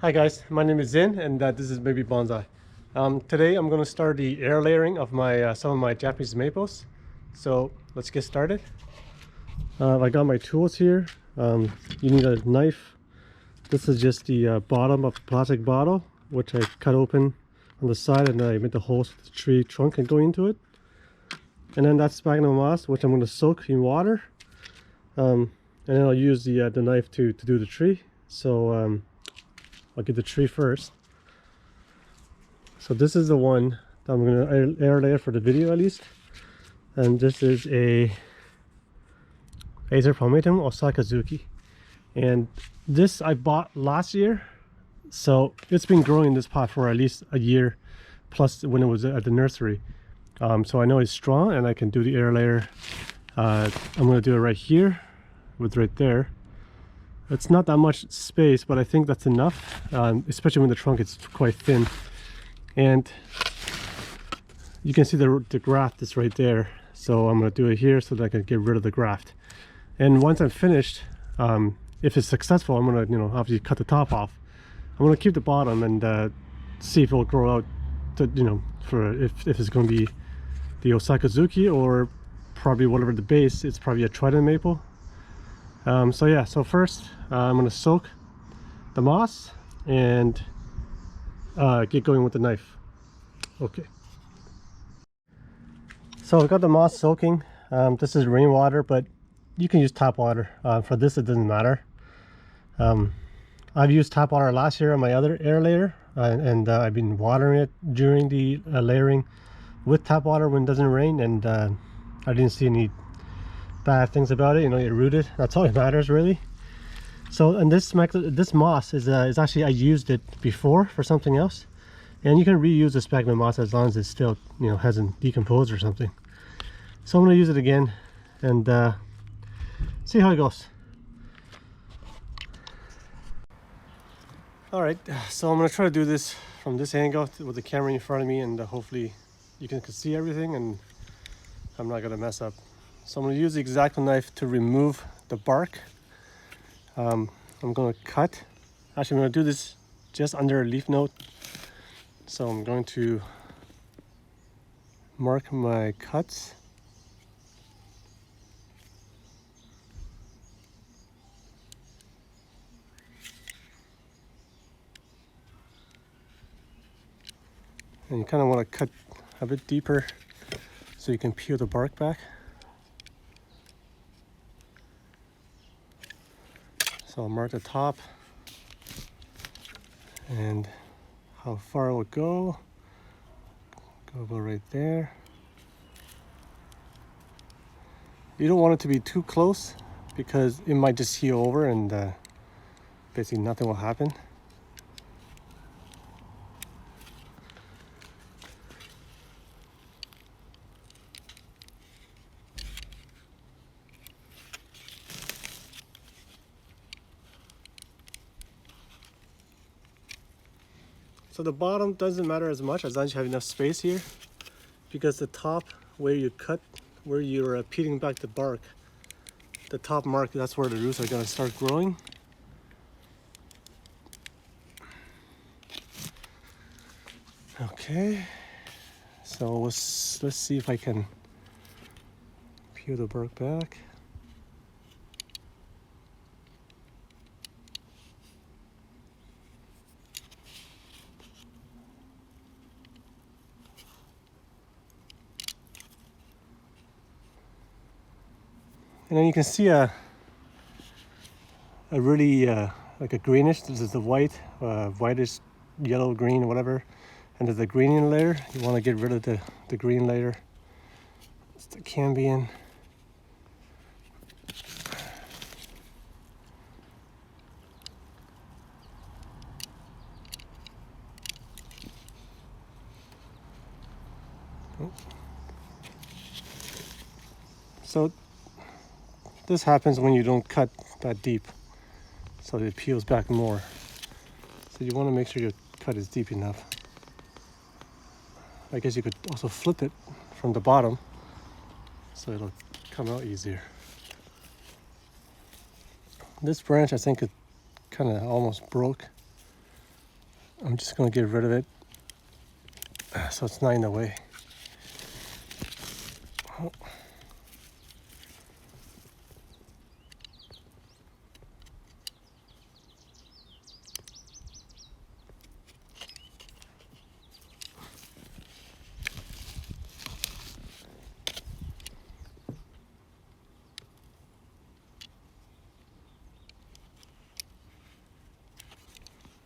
Hi guys, my name is Zin and this is Baby Bonsai. Today I'm going to start the air layering of my some of my Japanese maples. So let's get started. I got my tools here. You need a knife. This is just the bottom of the plastic bottle, which I cut open on the side and I made the holes with the tree trunk and go into it. And then that's sphagnum moss, which I'm going to soak in water. And then I'll use the knife to do the tree. So I'll get the tree first. So this is the one that I'm going to air layer for the video at least. And this is a Acer Palmatum Osakazuki. And this I bought last year. So it's been growing in this pot for at least a year plus when it was at the nursery. So I know it's strong and I can do the air layer. I'm going to do it right here with right there. It's not that much space, but I think that's enough, especially when the trunk is quite thin. And you can see the graft is right there. So I'm going to do it here so that I can get rid of the graft. And once I'm finished, if it's successful, I'm going to, obviously cut the top off. I'm going to keep the bottom and see if it'll grow out to, for if it's going to be the Osakazuki or probably whatever the base. It's probably a trident maple. So yeah, so first I'm going to soak the moss and get going with the knife. Okay. So I've got the moss soaking. This is rainwater, but you can use tap water. For this, it doesn't matter. I've used tap water last year on my other air layer, and I've been watering it during the layering with tap water when it doesn't rain, and I didn't see any bad things about it. It rooted. That's all that matters, really. So, and this moss is actually, I used it before for something else, and you can reuse the sphagnum moss as long as it still hasn't decomposed or something. So I'm going to use it again and see how it goes. All right, so I'm going to try to do this from this angle with the camera in front of me, and hopefully you can see everything and I'm not going to mess up. So I'm going to use the X-Acto knife to remove the bark. I'm going to cut. Actually, I'm going to do this just under a leaf node. So I'm going to mark my cuts. And you kind of want to cut a bit deeper so you can peel the bark back. So I'll mark the top and how far it would go. Go right there. You don't want it to be too close because it might just heal over and basically nothing will happen. So the bottom doesn't matter as much as long as you have enough space here, because the top where you cut, where you're peeling back the bark, the top mark, that's where the roots are going to start growing. Okay, so let's see if I can peel the bark back. And then you can see a really like a greenish. This is the white, whitish, yellow, green, whatever. And there's the green layer. You want to get rid of the green layer. It's the cambium. So this happens when you don't cut that deep, so it peels back more. So you want to make sure your cut is deep enough. I guess you could also flip it from the bottom so it'll come out easier. This branch, I think, it kind of almost broke. I'm just gonna get rid of it so it's not in the way. Oh.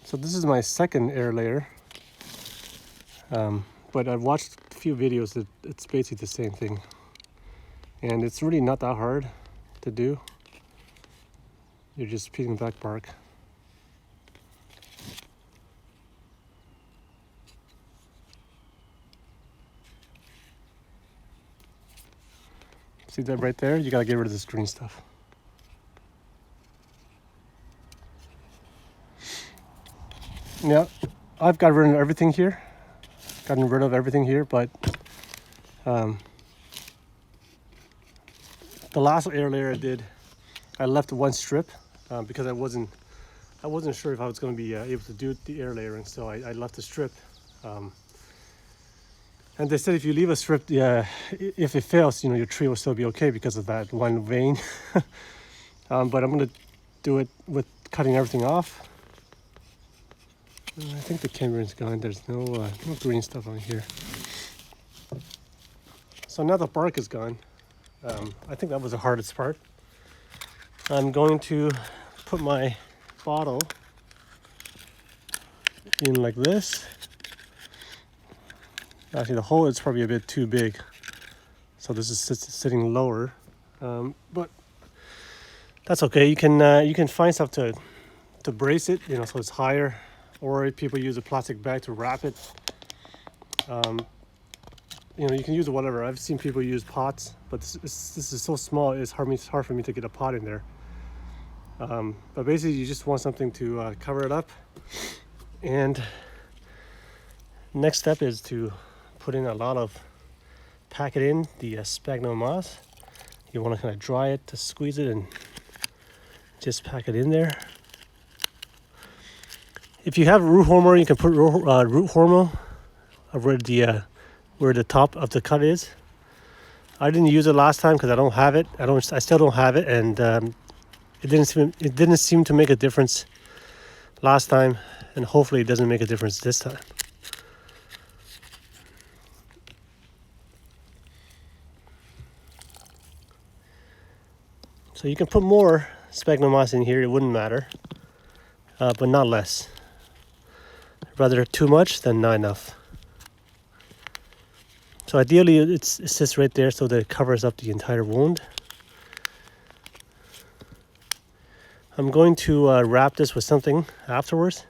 So this is my second air layer, but I've watched a few videos that it's basically the same thing, and it's really not that hard to do. You're just peeling back bark. See that right there? You gotta get rid of this green stuff. Yeah, I've got rid of everything here. Gotten rid of everything here, but the last air layer I did, I left one strip because I wasn't sure if I was going to be able to do the air layering, so I left a strip. And they said if you leave a strip, if it fails, your tree will still be okay because of that one vein. But I'm going to do it with cutting everything off. I think the camera's gone. There's no green stuff on here. So now the bark is gone. I think that was the hardest part. I'm going to put my bottle in like this. Actually, the hole is probably a bit too big, so this is sitting lower. But that's okay. You can find stuff to brace it, so it's higher. Or people use a plastic bag to wrap it. You can use whatever. I've seen people use pots, but this is so small, it's hard for me to get a pot in there. But basically, you just want something to cover it up. And next step is to put in pack it in the sphagnum moss. You want to kind of dry it to squeeze it and just pack it in there. If you have root hormone, you can put root hormone where the top of the cut is. I didn't use it last time because I don't have it. I still don't have it, and it didn't seem to make a difference last time, and hopefully it doesn't make a difference this time. So you can put more sphagnum moss in here; it wouldn't matter, but not less. Rather too much than not enough. So ideally it sits right there so that it covers up the entire wound. I'm going to wrap this with something afterwards.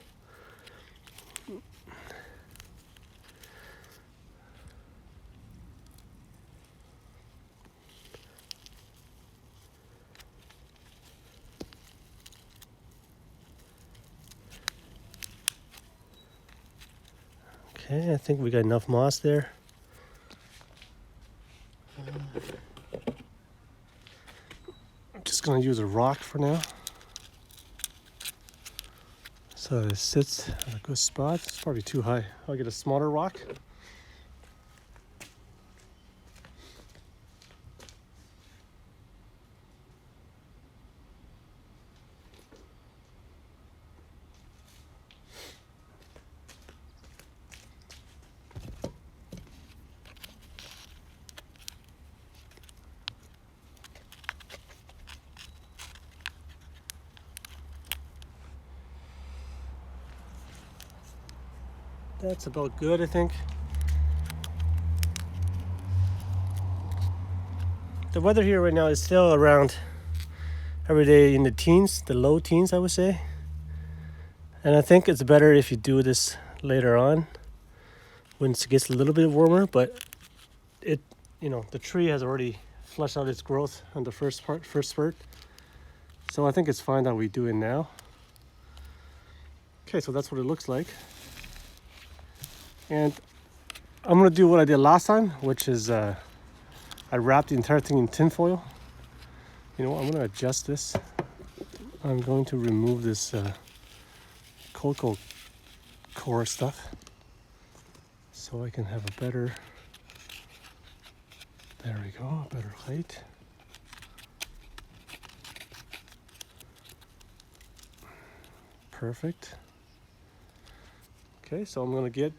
Okay, I think we got enough moss there. I'm just going to use a rock for now. So it sits at a good spot. It's probably too high. I'll get a smaller rock. That's about good, I think. The weather here right now is still around every day in the teens, the low teens, I would say. And I think it's better if you do this later on when it gets a little bit warmer, but the tree has already flushed out its growth on the first spurt. So I think it's fine that we do it now. Okay, so that's what it looks like. And I'm gonna do what I did last time, which is I wrapped the entire thing in tin foil. I'm gonna adjust this. I'm going to remove this cocoa core stuff so I can have a better, there we go, a better height. Perfect. Okay, so I'm gonna get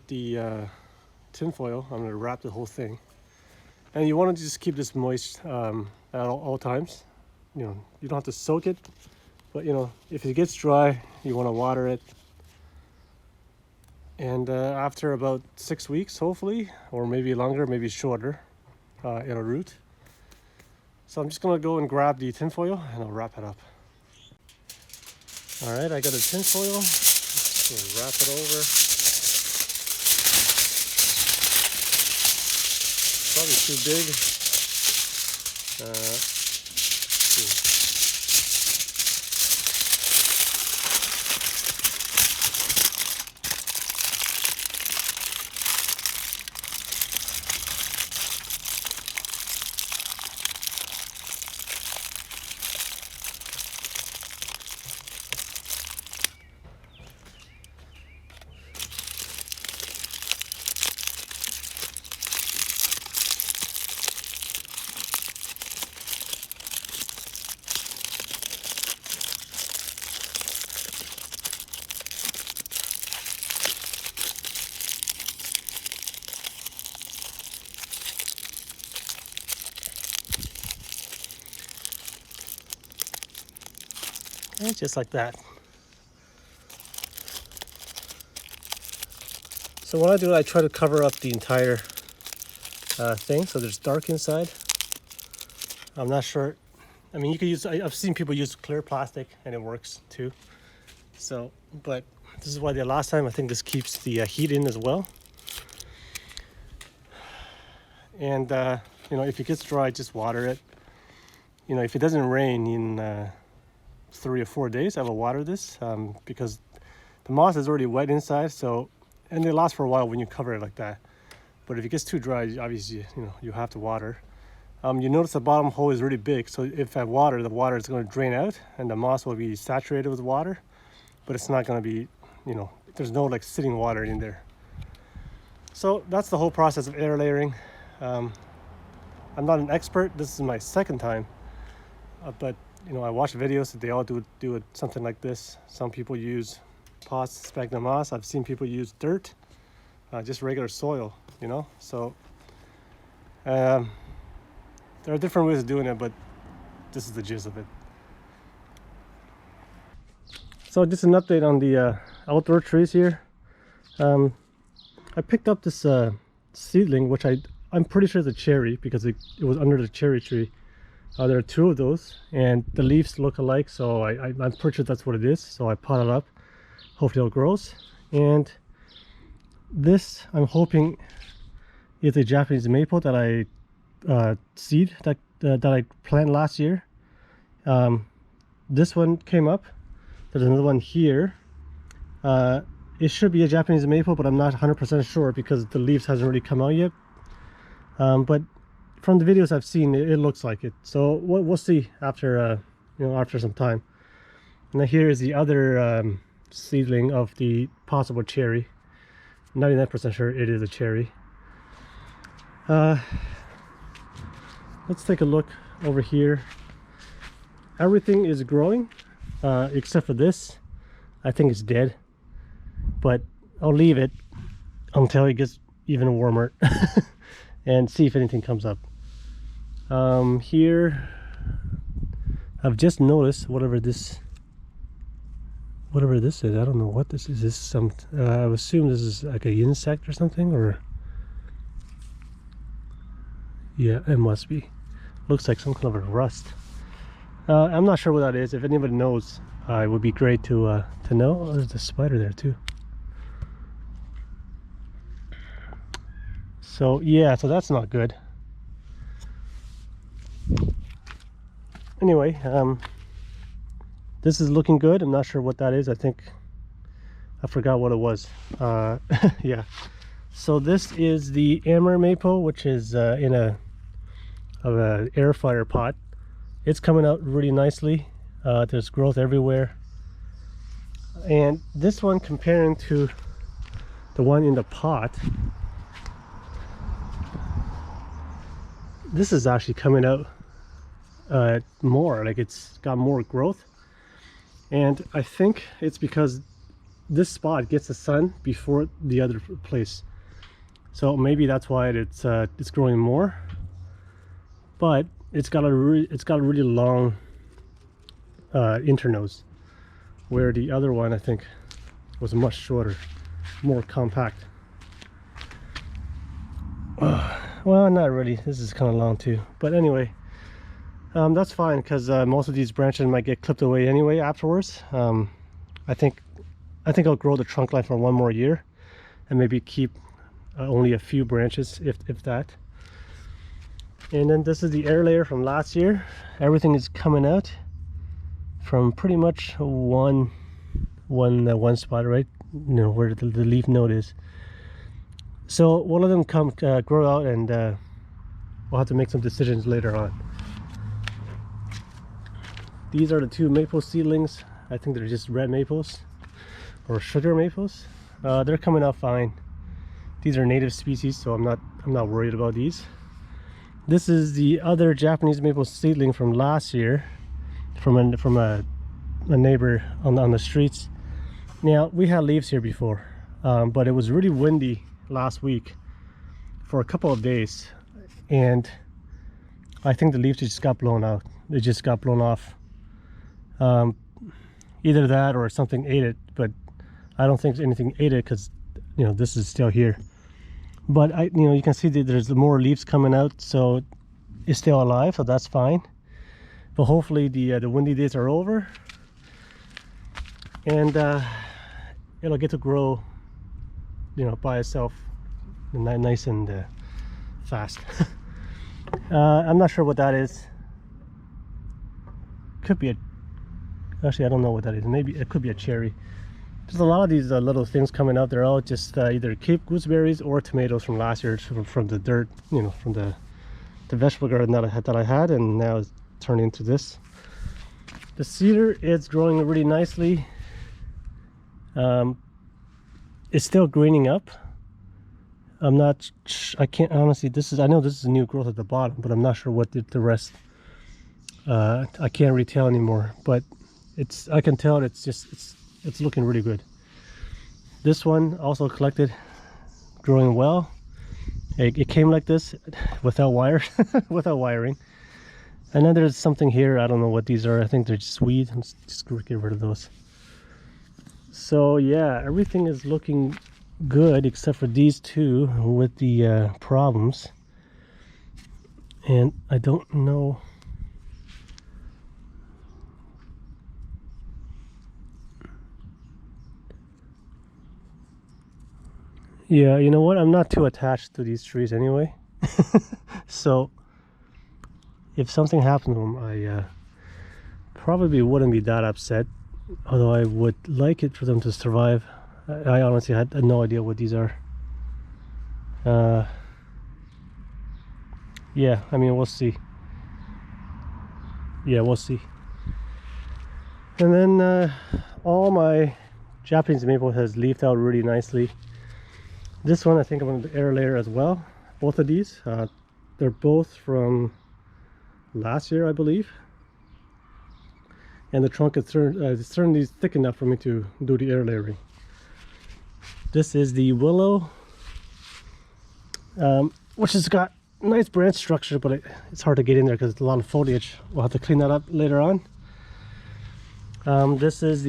the tin foil. I'm gonna wrap the whole thing, and you want to just keep this moist at all times. You know, you don't have to soak it, but you know, if it gets dry, you want to water it. And after about 6 weeks, hopefully, or maybe longer, maybe shorter, it'll root. So I'm just gonna go and grab the tin foil and I'll wrap it up. All right, I got a tin foil. Just gonna wrap it over. Probably too big. And just like that. So what I do, I try to cover up the entire thing so there's dark inside. I'm not sure. I mean, you could use, I've seen people use clear plastic and it works too. So, but this is what I did last time. I think this keeps the heat in as well. And, you know, if it gets dry, just water it. You know, if it doesn't rain in 3 or 4 days, I will water this because the moss is already wet inside. So, and they last for a while when you cover it like that. But if it gets too dry, obviously, you know, you have to water. You notice the bottom hole is really big. So if I water, the water is going to drain out and the moss will be saturated with water, but it's not going to be, you know, there's no like sitting water in there. So that's the whole process of air layering. I'm not an expert. This is my second time, but you know, I watch videos that they all do it something like this. Some people use pots, sphagnum moss. I've seen people use dirt, just regular soil, you know. So there are different ways of doing it, but this is the gist of it. So just an update on the outdoor trees here. I picked up this seedling, which I'm pretty sure it's a cherry because it was under the cherry tree. There are 2 of those and the leaves look alike, so I'm pretty sure that's what it is. So I pot it up, hopefully it grows. And this, I'm hoping, is a Japanese maple that I seed that I planted last year. This one came up. There's another one here. It should be a Japanese maple, but I'm not 100% sure because the leaves hasn't really come out yet. But from the videos I've seen, it looks like it. So we'll see after you know, after some time. Now here is the other seedling of the possible cherry. 99% sure it is a cherry. Let's take a look over here. Everything is growing except for this. I think it's dead, but I'll leave it until it gets even warmer and see if anything comes up. Here I've just noticed whatever this is. I don't know what this is. This is some I would assume this is like an insect or something, or yeah, it must be. Looks like some kind of a rust. I'm not sure what that is. If anybody knows, it would be great to know. Oh, there's a spider there too. So yeah, so that's not good. Anyway, this is looking good. I'm not sure what that is. I think I forgot what it was. Yeah. So this is the Amer maple, which is in an air fryer pot. It's coming out really nicely. There's growth everywhere. And this one, comparing to the one in the pot, this is actually coming out more, like it's got more growth. And I think it's because this spot gets the sun before the other place, so maybe that's why it's growing more. But it's got a really long internose, where the other one I think was much shorter, more compact. Well, not really. This is kind of long too. But anyway, that's fine, because most of these branches might get clipped away anyway afterwards. I think I'll grow the trunk line for one more year, and maybe keep only a few branches, if that. And then this is the air layer from last year. Everything is coming out from pretty much one spot, right? You know, where the leaf node is. So we'll let them grow out, and we'll have to make some decisions later on. These are the two maple seedlings. I think they're just red maples or sugar maples. They're coming out fine. These are native species, so I'm not worried about these. This is the other Japanese maple seedling from last year, from a neighbor on the streets. Now, we had leaves here before, but it was really windy last week for a couple of days, and I think the leaves just got blown out. They just got blown off. Either that or something ate it, but I don't think anything ate it, because you know, this is still here. But you can see that there's more leaves coming out, so it's still alive, so that's fine. But hopefully the windy days are over, and it'll get to grow, you know, by itself, nice and fast. I'm not sure what that is. Could be actually, I don't know what that is. Maybe it could be a cherry. There's a lot of these little things coming out. They're all just either Cape gooseberries or tomatoes from last year, from the dirt, you know, from the vegetable garden that I had, and now it's turned into this. The cedar is growing really nicely. It's still greening up. I can't honestly, I know this is new growth at the bottom, but I'm not sure what the rest, I can't really tell anymore, but I can tell it's looking really good. This one also collected, growing well. It came like this without wires, without wiring. And then there's something here, I don't know what these are. I think they're just weeds. Let's just get rid of those. So yeah, everything is looking good except for these two with the problems. And I don't know. Yeah, you know what? I'm not too attached to these trees anyway. So if something happened to them, I probably wouldn't be that upset. Although I would like it for them to survive. I honestly had no idea what these are. Yeah, I mean, we'll see. Yeah, we'll see. And then all my Japanese maple has leafed out really nicely. This one I think I'm going to air layer as well. Both of these, they're both from last year, I believe. And the trunk is certainly thick enough for me to do the air layering. This is the willow, which has got nice branch structure, but it's hard to get in there because it's a lot of foliage. We'll have to clean that up later on. This is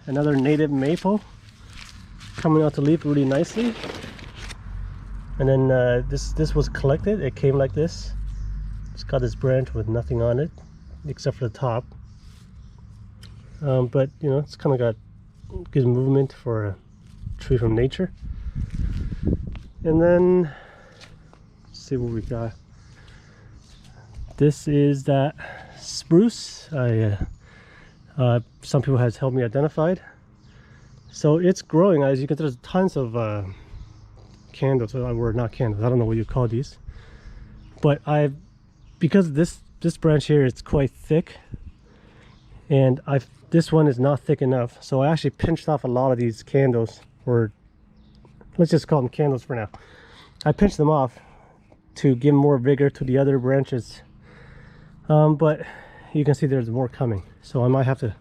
another native maple, coming out to leaf really nicely. And then this was collected. It came like this. It's got this branch with nothing on it except for the top. But you know, it's kind of got good movement for a tree from nature. And then let's see what we got. This is that spruce. Some people has helped me identify it. So it's growing. As you can see, there's tons of candles, or not candles, I don't know what you call these. But because this branch here is quite thick, and this one is not thick enough, so I actually pinched off a lot of these candles, or let's just call them candles for now. I pinched them off to give more vigor to the other branches, but you can see there's more coming, so I might have to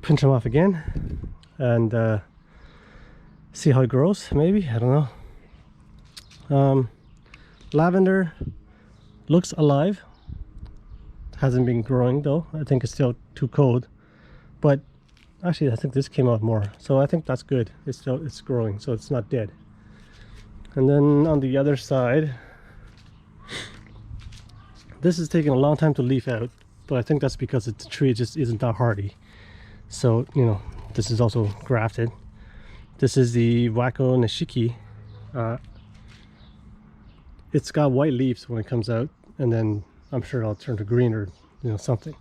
pinch them off again and see how it grows. Maybe, I don't know. Lavender looks alive, hasn't been growing though. I think it's still too cold, but actually I think this came out more, so I think that's good. It's growing, so it's not dead. And then on the other side, this is taking a long time to leaf out, but I think that's because the tree just isn't that hardy. So, you know, this is also grafted. This is the Wako Nishiki. It's got white leaves when it comes out, and then I'm sure it'll turn to green or, you know, something.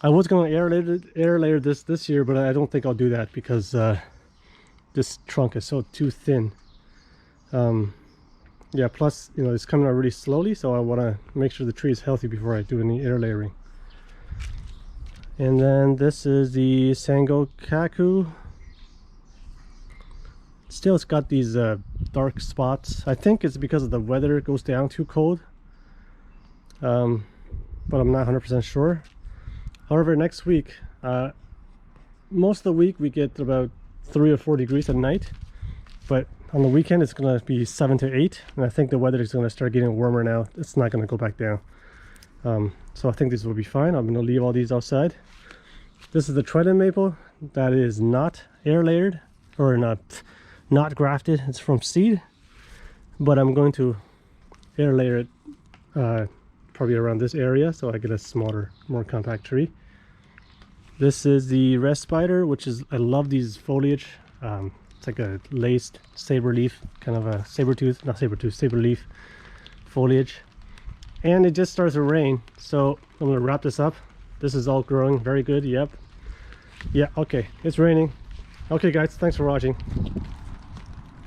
I was going to air layer this year, but I don't think I'll do that because this trunk is so too thin. Yeah, plus, you know, it's coming out really slowly, so I want to make sure the tree is healthy before I do any air layering. And then this is the Sango Kaku. Still, it's got these dark spots. I think it's because of the weather, it goes down too cold, but I'm not 100% sure. However, next week, most of the week we get about 3 or 4 degrees at night, but on the weekend it's going to be 7 to 8, and I think the weather is going to start getting warmer now. It's not going to go back down. So I think this will be fine. I'm going to leave all these outside. This is the Trident maple that is not air layered, or not grafted. It's from seed, but I'm going to air layer it probably around this area, so I get a smaller, more compact tree. This is the Red Spider, which is, I love these foliage. It's like a laced saber leaf, kind of a saber leaf foliage. And it just starts to rain, so I'm going to wrap this up. This is all growing very good. Yep. Yeah, okay, it's raining. Okay guys, thanks for watching.